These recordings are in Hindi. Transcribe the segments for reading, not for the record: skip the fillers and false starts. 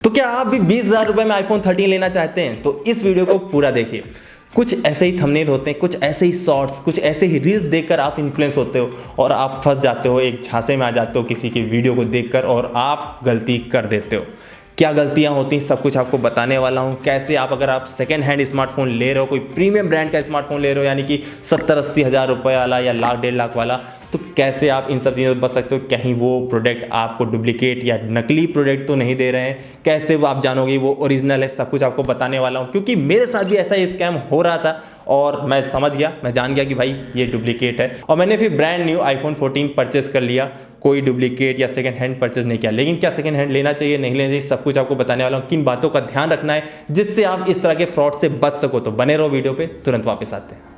तो क्या आप भी 20,000 रुपए में आईफोन 13 लेना चाहते हैं? तो इस वीडियो को पूरा देखिए। कुछ ऐसे ही थंबनेल होते हैं, कुछ ऐसे ही शॉर्ट्स, कुछ ऐसे ही रील्स देखकर आप इन्फ्लुएंस होते हो और आप फंस जाते हो, एक झांसे में आ जाते हो किसी की वीडियो को देखकर और आप गलती कर देते हो। क्या गलतियां होती हैं सब कुछ आपको बताने वाला हूं। कैसे आप अगर आप सेकेंड हैंड स्मार्टफोन ले रहे हो, कोई प्रीमियम ब्रांड का स्मार्टफोन ले रहे हो यानी कि 70-80 हज़ार रुपये वाला या लाख 1.5 लाख वाला, तो कैसे आप इन सब चीज़ों से बच सकते हो। कहीं वो प्रोडक्ट आपको डुप्लीकेट या नकली प्रोडक्ट तो नहीं दे रहे हैं, कैसे वो आप जानोगे वो ओरिजिनल है, सब कुछ आपको बताने वाला हूँ। क्योंकि मेरे साथ भी ऐसा ही स्कैम हो रहा था और मैं समझ गया, मैं जान गया कि भाई ये डुप्लीकेट है और मैंने फिर ब्रांड न्यू आईफोन 14 परचेस कर लिया। कोई डुप्लीकेट या सेकंड हैंड परचेस नहीं किया। लेकिन क्या सेकंड हैंड लेना चाहिए, नहीं लेना चाहिए, सब कुछ आपको बताने वाला हूँ। किन बातों का ध्यान रखना है जिससे आप इस तरह के फ्रॉड से बच सको। तो बने रहो वीडियो पे, तुरंत वापस आते हैं।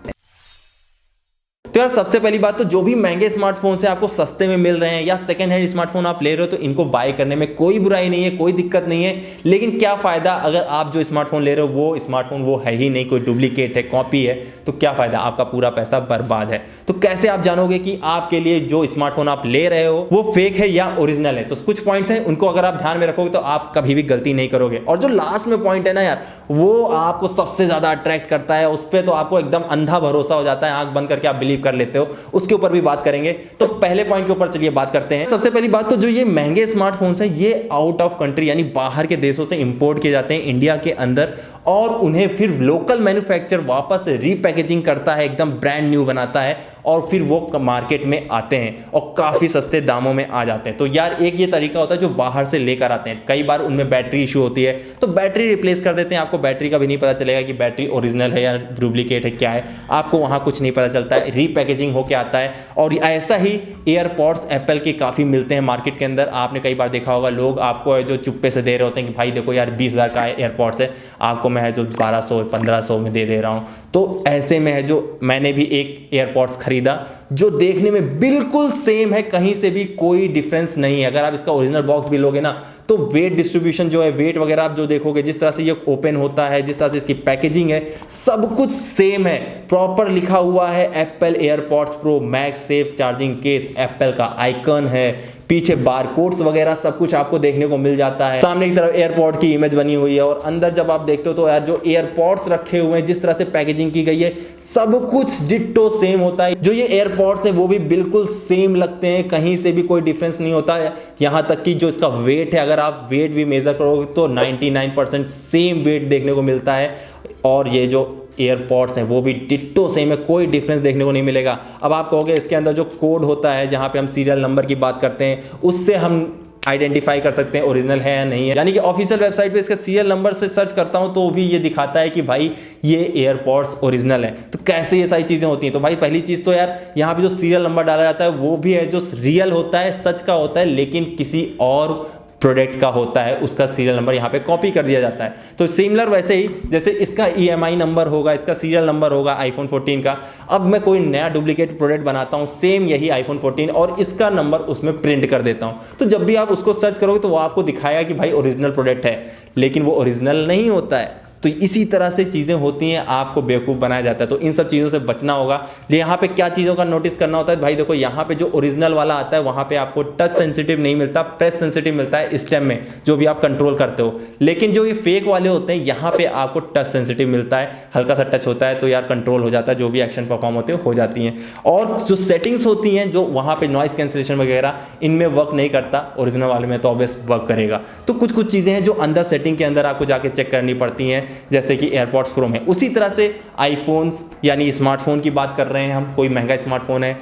तो यार सबसे पहली बात तो जो भी महंगे स्मार्टफोन से आपको सस्ते में मिल रहे हैं या सेकंड हैंड स्मार्टफोन आप ले रहे हो तो इनको बाय करने में कोई बुराई नहीं है, कोई दिक्कत नहीं है। लेकिन क्या फ़ायदा अगर आप जो स्मार्टफोन ले रहे हो वो स्मार्टफोन वो है ही नहीं, कोई डुप्लीकेट है, कॉपी है, तो क्या फ़ायदा, आपका पूरा पैसा बर्बाद है। तो कैसे आप जानोगे कि आपके लिए जो स्मार्टफोन आप ले रहे हो वो फेक है या ओरिजिनल है। तो कुछ पॉइंट्स हैं, उनको अगर आप ध्यान में रखोगे तो आप कभी भी गलती नहीं करोगे। और जो लास्ट में पॉइंट है ना यार, वो आपको सबसे ज़्यादा अट्रैक्ट करता है, उस पर तो आपको एकदम अंधा भरोसा हो जाता है, आंख बंद करके आप बिलीव कर लेते हो। उसके ऊपर भी बात करेंगे। तो पहले पॉइंट के ऊपर चलिए बात करते हैं। सबसे पहली बात तो जो ये महंगे स्मार्टफोन्स हैं ये आउट ऑफ कंट्री यानी बाहर के देशों से इंपोर्ट किए जाते हैं इंडिया के अंदर और उन्हें फिर लोकल मैन्युफैक्चर वापस रीपैकेजिंग करता है, एकदम ब्रांड न्यू बनाता है और फिर वो मार्केट में आते हैं और काफ़ी सस्ते दामों में आ जाते हैं। तो यार एक ये तरीका होता है जो बाहर से लेकर आते हैं। कई बार उनमें बैटरी इशू होती है तो बैटरी रिप्लेस कर देते हैं, आपको बैटरी का भी नहीं पता चलेगा कि बैटरी ओरिजिनल है या डुप्लीकेट है, क्या है, आपको वहाँ कुछ नहीं पता चलता है, रीपैकेजिंग होकर आता है। और ऐसा ही एयरपॉड्स एप्पल के काफ़ी मिलते हैं मार्केट के अंदर। आपने कई बार देखा होगा लोग आपको जो चुप्पे से दे रहे होते हैं कि भाई देखो यार 20,000 का एयरपॉड्स है, आपको मैं है जो 1200-1500 में दे रहा हूँ। तो ऐसे में है जो मैंने भी एक एयरपॉड्स खरीदा जो देखने में बिल्कुल सेम है, कहीं से भी कोई डिफरेंस नहीं है। अगर आप इसका ओरिजिनल बॉक्स भी लोगे ना तो वेट डिस्ट्रीब्यूशन जो है, वेट वगैरह आप जो देखोगे, जिस तरह से ये ओपन होता है, जिस तरह से इसकी पैकेजिंग है, सब कुछ सेम है। प्रॉपर लिखा हुआ है Apple AirPods pro max safe charging case, Apple का आइकन है, पीछे बारकोड्स वगैरह सब कुछ आपको देखने को मिल जाता है। सामने की तरफ एयरपॉड की इमेज बनी हुई है और अंदर जब आप देखते हो तो यार जो एयरपॉड्स रखे हुए हैं, जिस तरह से पैकेजिंग की गई है, सब कुछ डिट्टो सेम होता है। जो ये एयरपॉड्स है वो भी बिल्कुल सेम लगते हैं, कहीं से भी कोई डिफरेंस नहीं होता है। यहाँ तक कि जो इसका वेट है, अगर आप वेट भी मेजर करोगे तो 99% सेम वेट देखने को मिलता है। और ये जो एयरपॉड्स हैं वो भी डिट्टो सेम है, कोई डिफरेंस देखने को नहीं मिलेगा। अब आप कहोगे इसके अंदर जो कोड होता है जहाँ पे हम सीरियल नंबर की बात करते हैं, उससे हम आइडेंटिफाई कर सकते हैं ओरिजिनल है या नहीं है। यानी कि ऑफिशियल वेबसाइट पे इसके सीरियल नंबर से सर्च करता हूं तो भी ये दिखाता है कि भाई ये एयरपॉड्स ओरिजिनल है। तो कैसे ये सारी चीज़ें होती हैं? तो भाई पहली चीज़ तो यार यहाँ पे जो सीरियल नंबर डाला जाता है वो भी है जो रियल होता है, सच का होता है, लेकिन किसी और प्रोडक्ट का होता है, उसका सीरियल नंबर यहाँ पे कॉपी कर दिया जाता है। तो सिमिलर वैसे ही जैसे इसका EMI नंबर होगा, इसका सीरियल नंबर होगा आईफोन 14 का। अब मैं कोई नया डुप्लीकेट प्रोडक्ट बनाता हूँ सेम यही आईफोन 14 और इसका नंबर उसमें प्रिंट कर देता हूँ, तो जब भी आप उसको सर्च करोगे तो वो आपको दिखाएगा कि भाई ओरिजिनल प्रोडक्ट है, लेकिन वो ओरिजिनल नहीं होता है। तो इसी तरह से चीज़ें होती हैं, आपको बेवकूफ़ बनाया जाता है। तो इन सब चीज़ों से बचना होगा। यहाँ पे क्या चीज़ों का नोटिस करना होता है, भाई देखो यहाँ पे जो ओरिजिनल वाला आता है वहाँ पे आपको टच सेंसिटिव नहीं मिलता, प्रेस सेंसिटिव मिलता है स्टेम में जो भी आप कंट्रोल करते हो। लेकिन जो ये फेक वाले होते हैं यहाँ पे आपको टच सेंसिटिव मिलता है, हल्का सा टच होता है तो यार कंट्रोल हो जाता है, जो भी एक्शन परफॉर्म होते हो जाती हैं। और जो सेटिंग्स होती हैं जो वहाँ पे नॉइस कैंसिलेशन वगैरह इनमें वर्क नहीं करता, ओरिजिनल वाले में तो ऑब्वियस वर्क करेगा। तो कुछ कुछ चीज़ें हैं जो अंदर सेटिंग के अंदर आपको जाके चेक करनी पड़ती हैं, जैसे कि एयरपॉड्स प्रो में। उसी तरह से आईफोन्स यानी स्मार्टफोन की बात कर रहे हैं हम, कोई महंगा स्मार्टफोन है,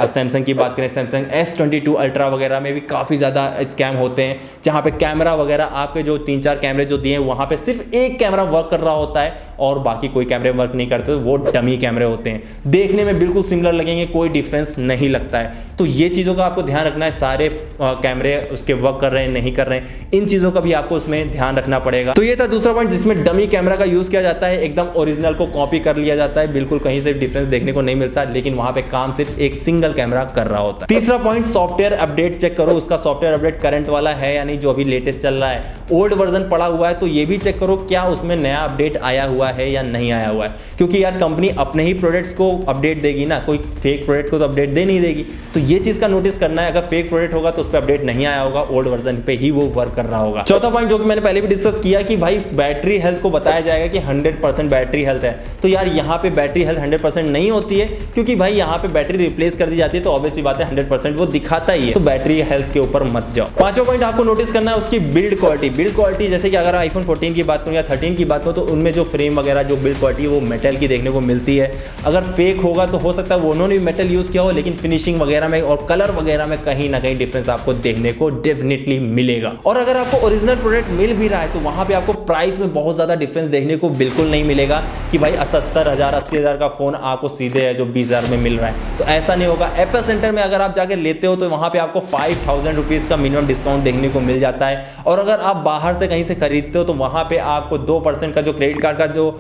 सैमसंग की बात करें, सैमसंग S22 अल्ट्रा वगैरह में भी काफ़ी ज़्यादा स्कैम होते हैं, जहाँ पे कैमरा वगैरह आपके जो 3-4 कैमरे जो दिए हैं वहाँ पे सिर्फ एक कैमरा वर्क कर रहा होता है और बाकी कोई कैमरे वर्क नहीं करते, वो डमी कैमरे होते हैं, देखने में बिल्कुल सिमिलर लगेंगे, कोई डिफरेंस नहीं लगता है। तो ये चीज़ों का आपको ध्यान रखना है, सारे कैमरे उसके वर्क कर रहे हैं नहीं कर रहे हैं, इन चीज़ों का भी आपको उसमें ध्यान रखना पड़ेगा। तो ये था दूसरा पॉइंट जिसमें डमी कैमरा का यूज़ किया जाता है, एकदम ओरिजिनल को कॉपी कर लिया जाता है, बिल्कुल कहीं से डिफरेंस देखने को नहीं मिलता, लेकिन वहाँ पे काम सिर्फ एक सिंगल कैमरा कर रहा होता है। तीसरा पॉइंट, सॉफ्टवेयर अपडेट चेक करो, उसका सॉफ्टवेयर अपडेट करंट वाला है या नहीं, जो अभी लेटेस्ट चल रहा है ओल्ड वर्जन पड़ा हुआ है तो ये भी चेक करो क्या उसमें नया अपडेट आया हुआ है या नहीं आया हुआ है, क्योंकि यार कंपनी अपने ही प्रोडक्ट्स को अपडेट देगी ना, कोई फेक प्रोडक्ट को तो अपडेट दे नहीं देगी। तो ये चीज़ का नोटिस करना है, अगर फेक प्रोडक्ट होगा तो उस पर अपडेट नहीं आया होगा, ओल्ड वर्जन पे ही वो वर्क कर रहा होगा। चौथा पॉइंट जो कि मैंने पहले भी डिस्कस किया कि भाई बैटरी हेल्थ को बताया जाएगा कि 100% बैटरी हेल्थ है, तो यार यहाँ पे बैटरी हेल्थ 100% नहीं होती है, क्योंकि भाई यहाँ पे बैटरी रिप्लेस कर दी जाती है, तो ऑब्वियस सी बात है 100% वो दिखाता ही है, तो बैटरी हेल्थ के ऊपर मत जाओ। पांचवा पॉइंट आपको नोटिस करना है उसकी बिल्ड क्वालिटी। बिल्ड क्वालिटी जैसे कि अगर आईफोन 14 की बात करूँ या 13 की बात करूँ तो उनमें जो फ्रेम वगैरह जो बिल्ड क्वालिटी है वो मेटल की देखने को मिलती है। अगर फेक होगा तो हो सकता है वो उन्होंने भी मेटल यूज किया हो, लेकिन फिनिशिंग वगैरह में और कलर वगैरह में कहीं ना कहीं डिफरेंस आपको देखने को डेफिनेटली मिलेगा। और अगर आपको ओरिजिनल प्रोडक्ट मिल भी रहा है तो वहां पे आपको प्राइस में बहुत ज्यादा डिफरेंस देखने को बिल्कुल नहीं मिलेगा कि भाई 70,000 80,000 का फोन आपको सीधे है जो 20,000 में मिल रहा है, तो ऐसा नहीं होगा। एप्पल सेंटर में अगर आप जाके लेते हो तो वहां पे आपको 5,000 रुपीज का मिनिमम डिस्काउंट देखने को मिल जाता है। और अगर आप बाहर से कहीं से खरीदते हो तो वहां पे आपको 2% का जो क्रेडिट कार्ड का जो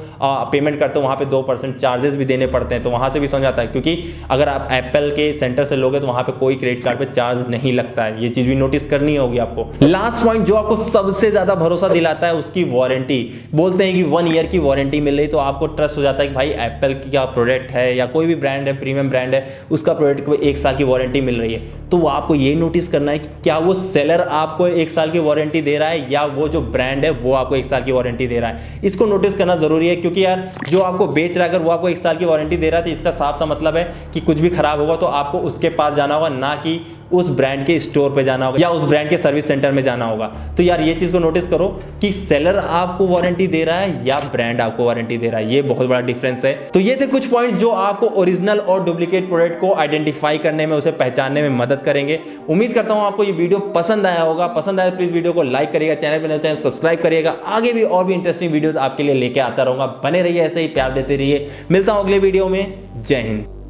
पेमेंट करते हो वहां पे 2% चार्जेस भी देने पड़ते हैं, तो वहां से भी समझ आता है, क्योंकि अगर आप एप्पल के सेंटर से लोगे तो वहां पे कोई क्रेडिट कार्ड पे चार्ज नहीं लगता है। ये चीज भी नोटिस करनी होगी आपको। लास्ट पॉइंट जो आपको सबसे ज्यादा भरोसा दिलाता है उसकी वारंटी। बोलते हैं कि 1 ईयर की वारंटी मिल रही तो आपको ट्रस्ट हो जाता है कि भाई एप्पल की क्या प्रोडक्ट है या कोई भी ब्रांड है, प्रीमियम ब्रांड है, उसका प्रोडक्ट को 1 साल की वारंटी मिल रही है। तो आपको ये नोटिस करना है कि क्या वो सेलर आपको 1 साल की वारंटी दे रहा है या वो जो ब्रांड है वो आपको 1 साल की वारंटी दे रहा है। इसको नोटिस करना जरूरी है, क्योंकि यार जो आपको बेच रहा है अगर वो आपको 1 साल की वारंटी दे रहा है तो इसका साफ सा मतलब है कि कुछ भी खराब होगा तो आपको उसके पास जाना होगा, ना कि उस ब्रांड के स्टोर पे जाना होगा या उस ब्रांड के सर्विस सेंटर में जाना होगा। तो यार ये चीज को नोटिस करो कि सेलर आपको वारंटी दे रहा है या ब्रांड आपको वारंटी दे रहा है, ये बहुत बड़ा डिफरेंस है। तो ये थे कुछ पॉइंट जो आपको ओरिजिनल और डुप्लीकेट प्रोडक्ट को आइडेंटिफाई करने में, उसे पहचानने में मदद करेंगे। उम्मीद करता हूं आपको ये वीडियो पसंद आया होगा। पसंद आया तो प्लीज वीडियो को लाइक करिएगा, चैनल सब्सक्राइब करिएगा। आगे भी और भी इंटरेस्टिंग वीडियोस आपके लिए लेके आता रहूंगा। बने रहिए, ऐसे ही प्यार देते रहिए। मिलता हूं अगले वीडियो में। जय हिंद।